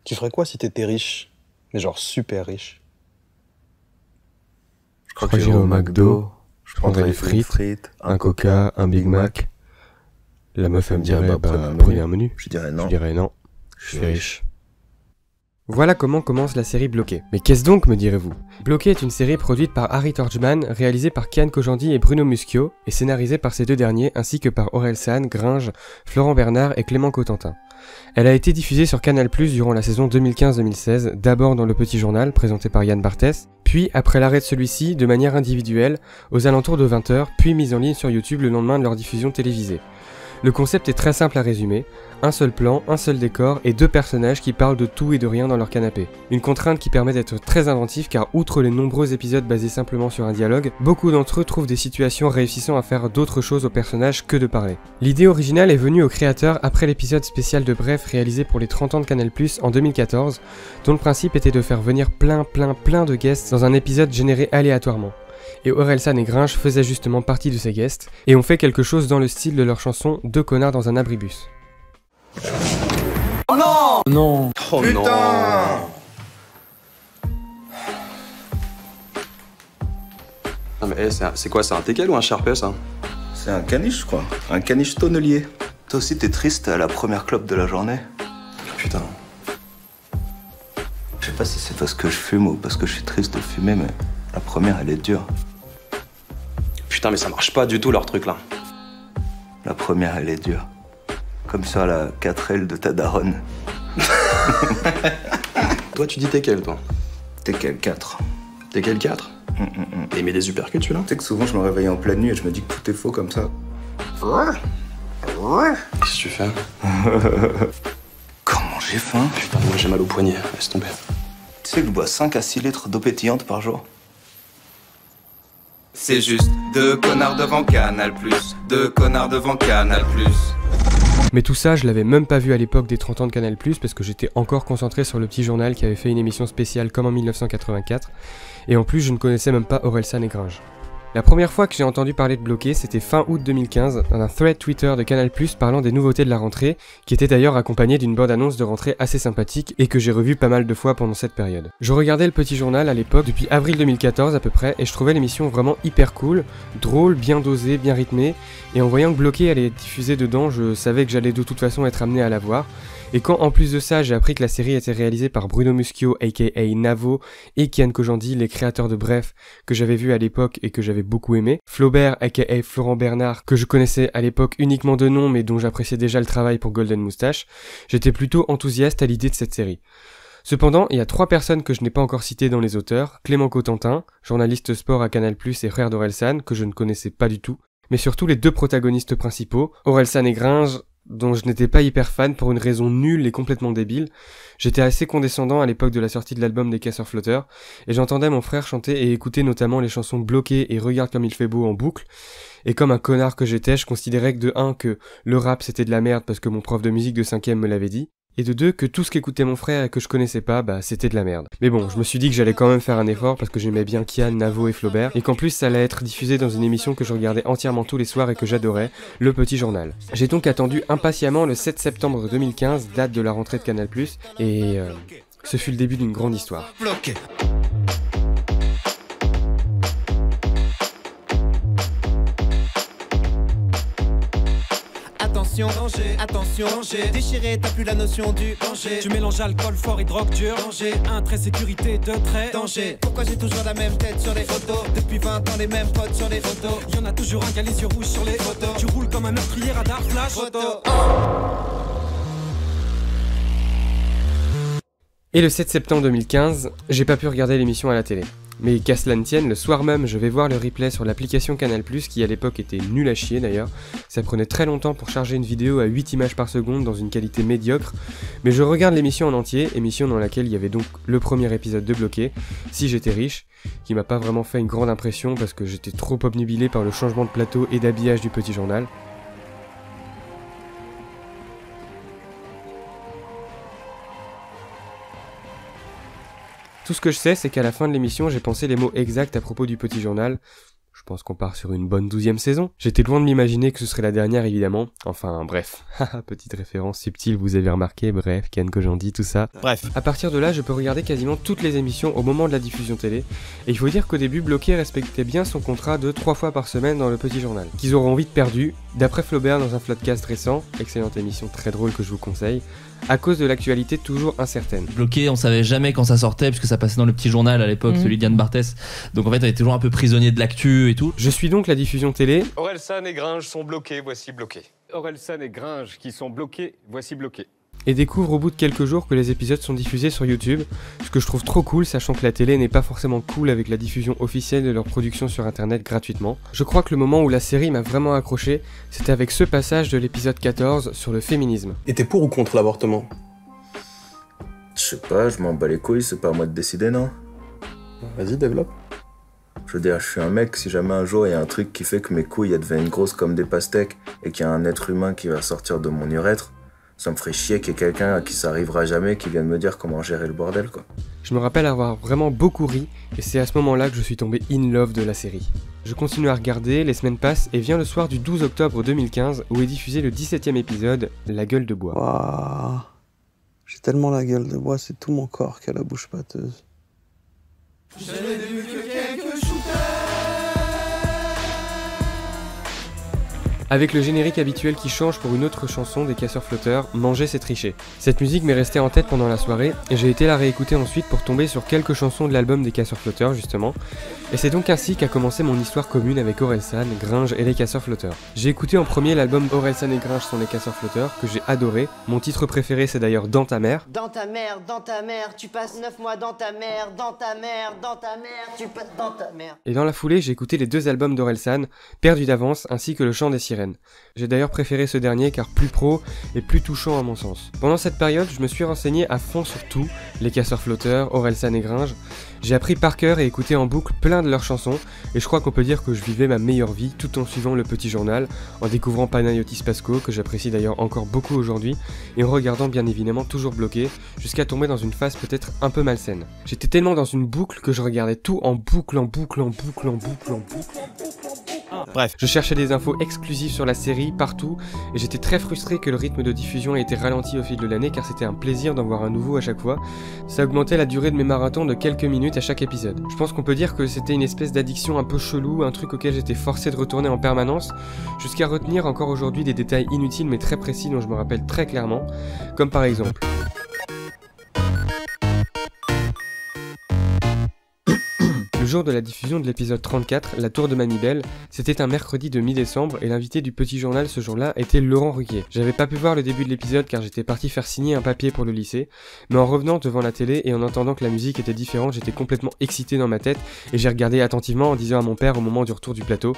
Tu ferais quoi si t'étais riche? Mais genre super riche. Je crois que j'irai au McDo, je prendrais des frites, un Coca, un Big Mac. La meuf elle me dirait prenez un menu. Je dirais non. Je dirais non, je suis riche. Voilà comment commence la série Bloqué. Mais qu'est-ce donc, me direz-vous? Bloqué est une série produite par Harry Torgman, réalisée par Kian Kojandi et Bruno Muschio, et scénarisée par ces deux derniers, ainsi que par Orelsan, Gringe, Florent Bernard et Clément Cotentin. Elle a été diffusée sur Canal+ durant la saison 2015-2016, d'abord dans Le Petit Journal, présenté par Yann Barthès, puis, après l'arrêt de celui-ci, de manière individuelle, aux alentours de 20h, puis mise en ligne sur YouTube le lendemain de leur diffusion télévisée. Le concept est très simple à résumer, un seul plan, un seul décor et deux personnages qui parlent de tout et de rien dans leur canapé. Une contrainte qui permet d'être très inventif car outre les nombreux épisodes basés simplement sur un dialogue, beaucoup d'entre eux trouvent des situations réussissant à faire d'autres choses aux personnages que de parler. L'idée originale est venue aux créateurs après l'épisode spécial de Bref réalisé pour les 30 ans de Canal+ en 2014, dont le principe était de faire venir plein de guests dans un épisode généré aléatoirement. Et Orelsan et Gringe faisaient justement partie de ces guests, et ont fait quelque chose dans le style de leur chanson Deux connards dans un abribus. Oh non! Non. Oh putain non. Non mais c'est quoi, c'est un teckel ou un Sharpie ça? C'est un caniche, je crois. Un caniche tonnelier. Toi aussi, t'es triste à la première clope de la journée? Putain. Je sais pas si c'est parce que je fume ou parce que je suis triste de fumer, mais la première, elle est dure. Putain mais ça marche pas du tout leur truc là. La première, elle est dure. Comme ça, la 4L de ta daronne. Toi tu dis teckel toi? T'es quel 4? Teckel 4? Et il met des uppercuts celui-là? Tu sais que souvent, je me réveille en pleine nuit et je me dis que tout est faux comme ça. Qu'est-ce que tu fais? Comment j'ai faim? Putain moi j'ai mal au poignet, laisse tomber. Tu sais que je bois 5 à 6 litres d'eau pétillante par jour? C'est juste deux connards devant Canal+, deux connards devant Canal+. Mais tout ça, je l'avais même pas vu à l'époque des 30 ans de Canal+, parce que j'étais encore concentré sur Le Petit Journal qui avait fait une émission spéciale comme en 1984, et en plus je ne connaissais même pas Orelsan et Gringe. La première fois que j'ai entendu parler de Bloqué, c'était fin août 2015, dans un thread Twitter de Canal+, parlant des nouveautés de la rentrée, qui était d'ailleurs accompagné d'une bande-annonce de rentrée assez sympathique et que j'ai revu pas mal de fois pendant cette période. Je regardais Le Petit Journal à l'époque depuis avril 2014 à peu près, et je trouvais l'émission vraiment hyper cool, drôle, bien dosée, bien rythmée, et en voyant que Bloqué allait être diffusé dedans, je savais que j'allais de toute façon être amené à la voir. Et quand en plus de ça j'ai appris que la série était réalisée par Bruno Muschio aka Navo et Kian Kojandi, les créateurs de Bref, que j'avais vu à l'époque et que j'avais beaucoup aimé, Flaubert aka Florent Bernard, que je connaissais à l'époque uniquement de nom mais dont j'appréciais déjà le travail pour Golden Moustache, j'étais plutôt enthousiaste à l'idée de cette série. Cependant, il y a 3 personnes que je n'ai pas encore citées dans les auteurs, Clément Cotentin, journaliste sport à Canal+, et frère d'Orelsan, que je ne connaissais pas du tout, mais surtout les 2 protagonistes principaux, Orelsan et Gringe, dont je n'étais pas hyper fan pour une raison nulle et complètement débile. J'étais assez condescendant à l'époque de la sortie de l'album des Casseurs Flotteurs, et j'entendais mon frère chanter et écouter notamment les chansons Bloquées et Regarde comme il fait beau en boucle, et comme un connard que j'étais, je considérais que de 1 que le rap c'était de la merde parce que mon prof de musique de 5ème me l'avait dit, et de 2 que tout ce qu'écoutait mon frère et que je connaissais pas, c'était de la merde. Mais bon, je me suis dit que j'allais quand même faire un effort parce que j'aimais bien Kian, Navo et Flaubert, et qu'en plus ça allait être diffusé dans une émission que je regardais entièrement tous les soirs et que j'adorais, Le Petit Journal. J'ai donc attendu impatiemment le 7 septembre 2015, date de la rentrée de Canal+, et ce fut le début d'une grande histoire. Bloqué. Attention, danger. Déchiré, t'as plus la notion du danger. Tu mélanges alcool fort et drogue dure. Danger. Un trait sécurité, 2 traits. Danger. Pourquoi j'ai toujours la même tête sur les photos? Depuis 20 ans, les mêmes potes sur les photos. Y'en a toujours un qui a les yeux rouges sur les photos. Tu roules comme un meurtrier radar flash. Photo. Et le 7 septembre 2015, j'ai pas pu regarder l'émission à la télé. Mais qu'à cela ne tienne, le soir même, je vais voir le replay sur l'application Canal+, qui à l'époque était nul à chier d'ailleurs. Ça prenait très longtemps pour charger une vidéo à 8 images par seconde dans une qualité médiocre. Mais je regarde l'émission en entier, émission dans laquelle il y avait donc le premier épisode de Bloqué, Si j'étais riche, qui m'a pas vraiment fait une grande impression parce que j'étais trop obnubilé par le changement de plateau et d'habillage du Petit Journal. Tout ce que je sais, c'est qu'à la fin de l'émission, j'ai pensé les mots exacts à propos du Petit Journal. Je pense qu'on part sur une bonne 12e saison. J'étais loin de m'imaginer que ce serait la dernière évidemment. Enfin bref, petite référence subtile, vous avez remarqué, bref, Ken Kojandi, tout ça. Bref. À partir de là, je peux regarder quasiment toutes les émissions au moment de la diffusion télé. Et il faut dire qu'au début, Bloqué respectait bien son contrat de 3 fois par semaine dans le Petit Journal. Qu'ils auront vite perdu, d'après Flaubert dans un Floodcast récent, excellente émission très drôle que je vous conseille, à cause de l'actualité toujours incertaine. Bloqué, on savait jamais quand ça sortait puisque ça passait dans le Petit Journal à l'époque, celui d'Yann Barthès. Donc en fait, on était toujours un peu prisonnier de l'actu et tout. Je suis donc la diffusion télé. Orelsan et Gringe sont bloqués, voici bloqués. Orelsan et Gringe qui sont bloqués, voici bloqués. Et découvre au bout de quelques jours que les épisodes sont diffusés sur YouTube, ce que je trouve trop cool, sachant que la télé n'est pas forcément cool avec la diffusion officielle de leur production sur internet gratuitement. Je crois que le moment où la série m'a vraiment accroché, c'était avec ce passage de l'épisode 14 sur le féminisme. Et t'es pour ou contre l'avortement? Je sais pas, je m'en bats les couilles, c'est pas à moi de décider, non? Vas-y, développe. Je veux dire, je suis un mec, si jamais un jour il y a un truc qui fait que mes couilles elles deviennent grosses comme des pastèques et qu'il y a un être humain qui va sortir de mon urètre, ça me ferait chier qu'il y ait quelqu'un à qui ça arrivera jamais qui vienne me dire comment gérer le bordel, quoi. Je me rappelle avoir vraiment beaucoup ri, et c'est à ce moment-là que je suis tombé in love de la série. Je continue à regarder, les semaines passent, et vient le soir du 12 octobre 2015, où est diffusé le 17e épisode, La gueule de bois. Waouh. J'ai tellement la gueule de bois, c'est tout mon corps qui a la bouche pâteuse. Avec le générique habituel qui change pour une autre chanson des Casseurs Flotteurs, Manger c'est tricher. Cette musique m'est restée en tête pendant la soirée, et j'ai été la réécouter ensuite pour tomber sur quelques chansons de l'album des Casseurs Flotteurs justement, et c'est donc ainsi qu'a commencé mon histoire commune avec Orelsan, Gringe et les Casseurs Flotteurs. J'ai écouté en premier l'album Orelsan et Gringe sont les Casseurs Flotteurs, que j'ai adoré, mon titre préféré c'est d'ailleurs Dans ta mère. Dans ta mère, tu passes 9 mois dans ta mère, tu passes dans ta mère. Et dans la foulée, j'ai écouté les deux albums d'Orelsan, Perdu d'avance, ainsi que Le chant des sirènes. J'ai d'ailleurs préféré ce dernier car plus pro et plus touchant à mon sens. Pendant cette période, je me suis renseigné à fond sur tout, les Casseurs Flotteurs, Orelsan et Gringe. J'ai appris par cœur et écouté en boucle plein de leurs chansons, et je crois qu'on peut dire que je vivais ma meilleure vie tout en suivant le Petit Journal, en découvrant Panayotis Pasco, que j'apprécie d'ailleurs encore beaucoup aujourd'hui, et en regardant bien évidemment toujours Bloqué, jusqu'à tomber dans une phase peut-être un peu malsaine. J'étais tellement dans une boucle que je regardais tout en boucle. Bref, je cherchais des infos exclusives sur la série, partout, et j'étais très frustré que le rythme de diffusion ait été ralenti au fil de l'année car c'était un plaisir d'en voir un nouveau à chaque fois. Ça augmentait la durée de mes marathons de quelques minutes à chaque épisode. Je pense qu'on peut dire que c'était une espèce d'addiction un peu chelou, un truc auquel j'étais forcé de retourner en permanence, jusqu'à retenir encore aujourd'hui des détails inutiles mais très précis dont je me rappelle très clairement, comme par exemple... Le jour de la diffusion de l'épisode 34, La Tour de Mamie-Belle, c'était un mercredi de mi-décembre et l'invité du Petit Journal ce jour-là était Laurent Ruquier. J'avais pas pu voir le début de l'épisode car j'étais parti faire signer un papier pour le lycée, mais en revenant devant la télé et en entendant que la musique était différente, j'étais complètement excité dans ma tête et j'ai regardé attentivement en disant à mon père au moment du retour du plateau: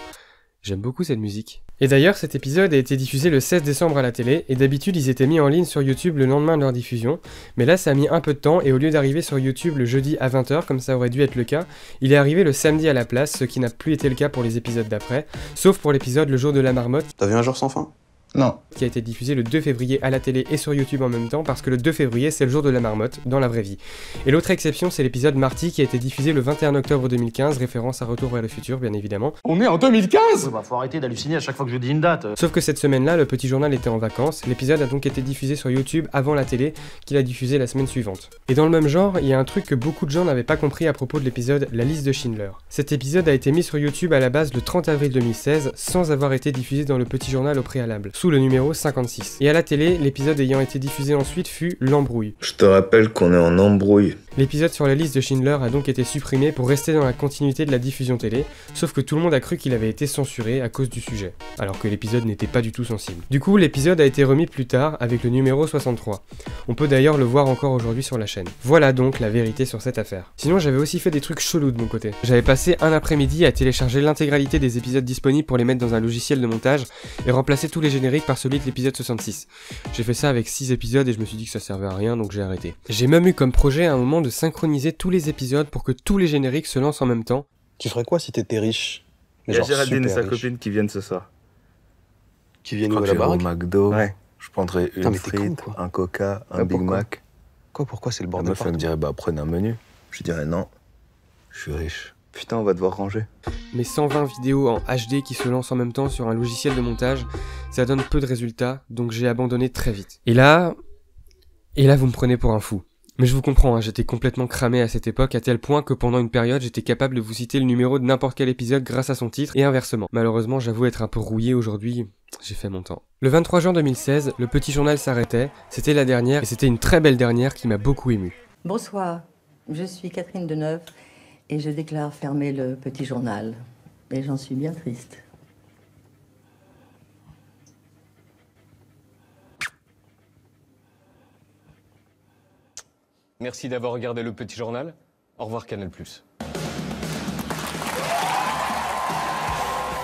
j'aime beaucoup cette musique. Et d'ailleurs, cet épisode a été diffusé le 16 décembre à la télé, et d'habitude ils étaient mis en ligne sur YouTube le lendemain de leur diffusion, mais là ça a mis un peu de temps, et au lieu d'arriver sur YouTube le jeudi à 20h, comme ça aurait dû être le cas, il est arrivé le samedi à la place, ce qui n'a plus été le cas pour les épisodes d'après, sauf pour l'épisode Le Jour de la Marmotte. T'as vu Un jour sans fin? Non. Qui a été diffusé le 2 février à la télé et sur YouTube en même temps, parce que le 2 février c'est le jour de la marmotte, dans la vraie vie. Et l'autre exception c'est l'épisode Marty qui a été diffusé le 21 octobre 2015, référence à Retour vers le futur bien évidemment. On est en 2015! Ouais, bah faut arrêter d'halluciner à chaque fois que je dis une date. Sauf que cette semaine-là, le Petit Journal était en vacances, l'épisode a donc été diffusé sur YouTube avant la télé, qu'il a diffusé la semaine suivante. Et dans le même genre, il y a un truc que beaucoup de gens n'avaient pas compris à propos de l'épisode La Liste de Schindler. Cet épisode a été mis sur YouTube à la base le 30 avril 2016, sans avoir été diffusé dans le Petit Journal au préalable, sous le numéro 56. Et à la télé, l'épisode ayant été diffusé ensuite fut L'Embrouille. Je te rappelle qu'on est en embrouille. L'épisode sur la liste de Schindler a donc été supprimé pour rester dans la continuité de la diffusion télé, sauf que tout le monde a cru qu'il avait été censuré à cause du sujet, alors que l'épisode n'était pas du tout sensible. Du coup, l'épisode a été remis plus tard avec le numéro 63. On peut d'ailleurs le voir encore aujourd'hui sur la chaîne. Voilà donc la vérité sur cette affaire. Sinon, j'avais aussi fait des trucs chelous de mon côté. J'avais passé un après-midi à télécharger l'intégralité des épisodes disponibles pour les mettre dans un logiciel de montage et remplacer tous les génériques par celui de l'épisode 66. J'ai fait ça avec 6 épisodes et je me suis dit que ça servait à rien donc j'ai arrêté. J'ai même eu comme projet à un moment de synchroniser tous les épisodes pour que tous les génériques se lancent en même temps. Tu ferais quoi si t'étais riche? Il y a Géraldine et sa copine qui viennent ce soir. Qui viennent où à la baraque? Au McDo, ouais. Je prendrais une frite, un Coca, un Big Mac. Pourquoi c'est le La bordel? meuf elle me dirait bah prenez un menu. Je dirais non, je suis riche. Putain, on va devoir ranger. Mes 120 vidéos en HD qui se lancent en même temps sur un logiciel de montage, ça donne peu de résultats, donc j'ai abandonné très vite. Et là, vous me prenez pour un fou. Mais je vous comprends, hein, j'étais complètement cramé à cette époque, à tel point que pendant une période, j'étais capable de vous citer le numéro de n'importe quel épisode grâce à son titre, et inversement. Malheureusement, j'avoue être un peu rouillé aujourd'hui, j'ai fait mon temps. Le 23 juin 2016, le petit journal s'arrêtait, c'était la dernière, et c'était une très belle dernière qui m'a beaucoup ému. Bonsoir, je suis Catherine Deneuve, et je déclare fermer le petit journal. Et j'en suis bien triste. Merci d'avoir regardé le petit journal. Au revoir Canal+.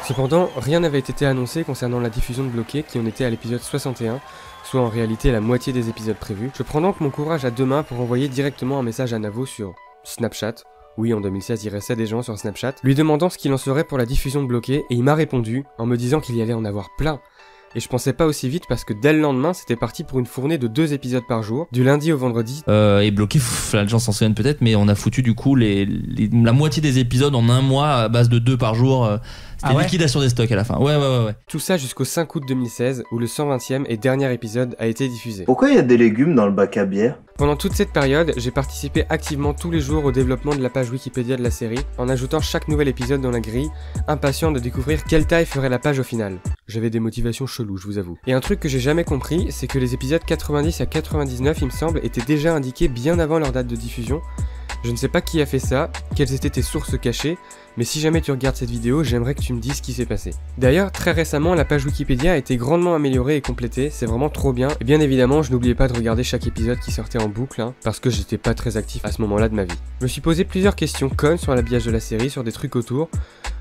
Cependant, rien n'avait été annoncé concernant la diffusion de Bloqué qui en était à l'épisode 61, soit en réalité la moitié des épisodes prévus. Je prends donc mon courage à deux mains pour envoyer directement un message à Navo sur Snapchat. Oui, en 2016, il restait des gens sur Snapchat, lui demandant ce qu'il en serait pour la diffusion de Bloqué, et il m'a répondu en me disant qu'il y allait en avoir plein. Et je pensais pas aussi vite parce que dès le lendemain, c'était parti pour une fournée de 2 épisodes par jour, du lundi au vendredi. Et Bloqué, les gens s'en souviennent peut-être, mais on a foutu du coup la moitié des épisodes en un mois à base de 2 par jour. C'était liquidation des stocks à la fin. Ouais. Tout ça jusqu'au 5 août 2016, où le 120e et dernier épisode a été diffusé. Pourquoi il y a des légumes dans le bac à bière? Pendant toute cette période, j'ai participé activement tous les jours au développement de la page Wikipédia de la série, en ajoutant chaque nouvel épisode dans la grille, impatient de découvrir quelle taille ferait la page au final. J'avais des motivations cheloues, je vous avoue. Et un truc que j'ai jamais compris, c'est que les épisodes 90 à 99, il me semble, étaient déjà indiqués bien avant leur date de diffusion. Je ne sais pas qui a fait ça, quelles étaient tes sources cachées, mais si jamais tu regardes cette vidéo, j'aimerais que tu me dises ce qui s'est passé. D'ailleurs, très récemment, la page Wikipédia a été grandement améliorée et complétée, c'est vraiment trop bien. Et bien évidemment, je n'oubliais pas de regarder chaque épisode qui sortait en boucle, parce que j'étais pas très actif à ce moment-là de ma vie. Je me suis posé plusieurs questions connes sur l'habillage de la série, sur des trucs autour,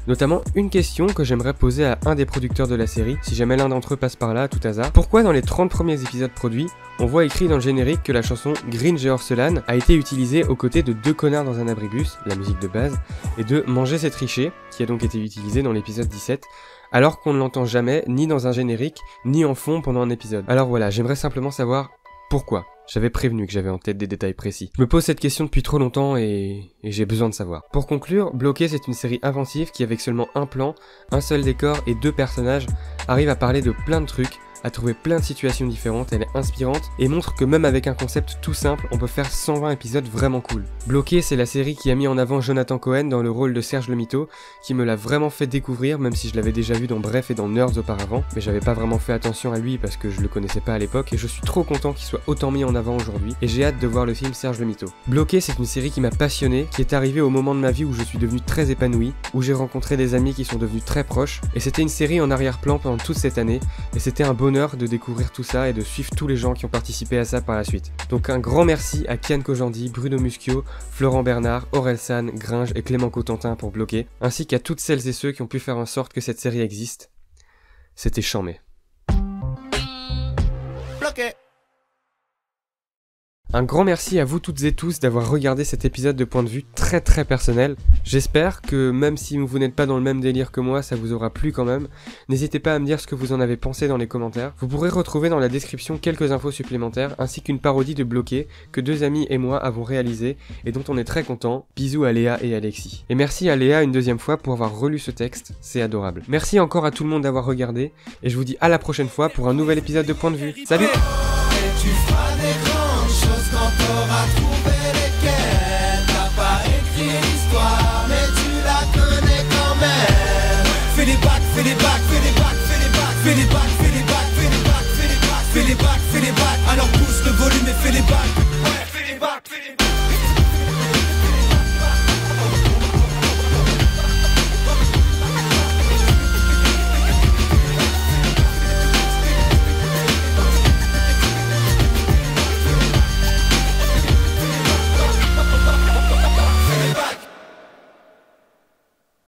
notamment une question que j'aimerais poser à un des producteurs de la série, si jamais l'un d'entre eux passe par là, à tout hasard. Pourquoi dans les 30 premiers épisodes produits, on voit écrit dans le générique que la chanson Grinch et Orselane a été utilisée aux côtés de 2 connards dans un abribus, la musique de base, et de Manger c'est tricher, qui a donc été utilisé dans l'épisode 17, alors qu'on ne l'entend jamais, ni dans un générique, ni en fond pendant un épisode. Alors voilà, j'aimerais simplement savoir pourquoi. J'avais prévenu que j'avais en tête des détails précis. Je me pose cette question depuis trop longtemps et j'ai besoin de savoir. Pour conclure, Bloqué, c'est une série inventive qui, avec seulement un plan, un seul décor et 2 personnages, arrive à parler de plein de trucs, à trouver plein de situations différentes, elle est inspirante et montre que même avec un concept tout simple, on peut faire 120 épisodes vraiment cool. Bloqué, c'est la série qui a mis en avant Jonathan Cohen dans le rôle de Serge le Mito, qui me l'a vraiment fait découvrir, même si je l'avais déjà vu dans Bref et dans Nerds auparavant, mais j'avais pas vraiment fait attention à lui parce que je le connaissais pas à l'époque, et je suis trop content qu'il soit autant mis en avant aujourd'hui, et j'ai hâte de voir le film Serge le Mito. Bloqué, c'est une série qui m'a passionné, qui est arrivée au moment de ma vie où je suis devenu très épanoui, où j'ai rencontré des amis qui sont devenus très proches, et c'était une série en arrière-plan pendant toute cette année, et c'était un bonheur de découvrir tout ça et de suivre tous les gens qui ont participé à ça par la suite. Donc un grand merci à Kian Kojandi, Bruno Muschio, Florent Bernard, Orelsan, Gringe et Clément Cotentin pour Bloqué, ainsi qu'à toutes celles et ceux qui ont pu faire en sorte que cette série existe. C'était chambé. Bloqué. Un grand merci à vous toutes et tous d'avoir regardé cet épisode de point de vue très personnel. J'espère que même si vous n'êtes pas dans le même délire que moi, ça vous aura plu quand même. N'hésitez pas à me dire ce que vous en avez pensé dans les commentaires. Vous pourrez retrouver dans la description quelques infos supplémentaires, ainsi qu'une parodie de Bloqué que 2 amis et moi avons réalisé et dont on est très content. Bisous à Léa et Alexis. Et merci à Léa une deuxième fois pour avoir relu ce texte, c'est adorable. Merci encore à tout le monde d'avoir regardé, et je vous dis à la prochaine fois pour un nouvel épisode de Point de Vue. Salut! Quand t'auras trouvé lesquels, t'as pas écrit l'histoire, mais tu la connais quand même. Fais les bacs, fais les bacs, fais les bacs, fais les bacs, fais les bacs, fais les bacs, fais les bacs, fais les bacs, fais les bacs, fais les bacs. Alors pousse le volume et fais les bacs. Ouais, fais les bacs, fais les bacs.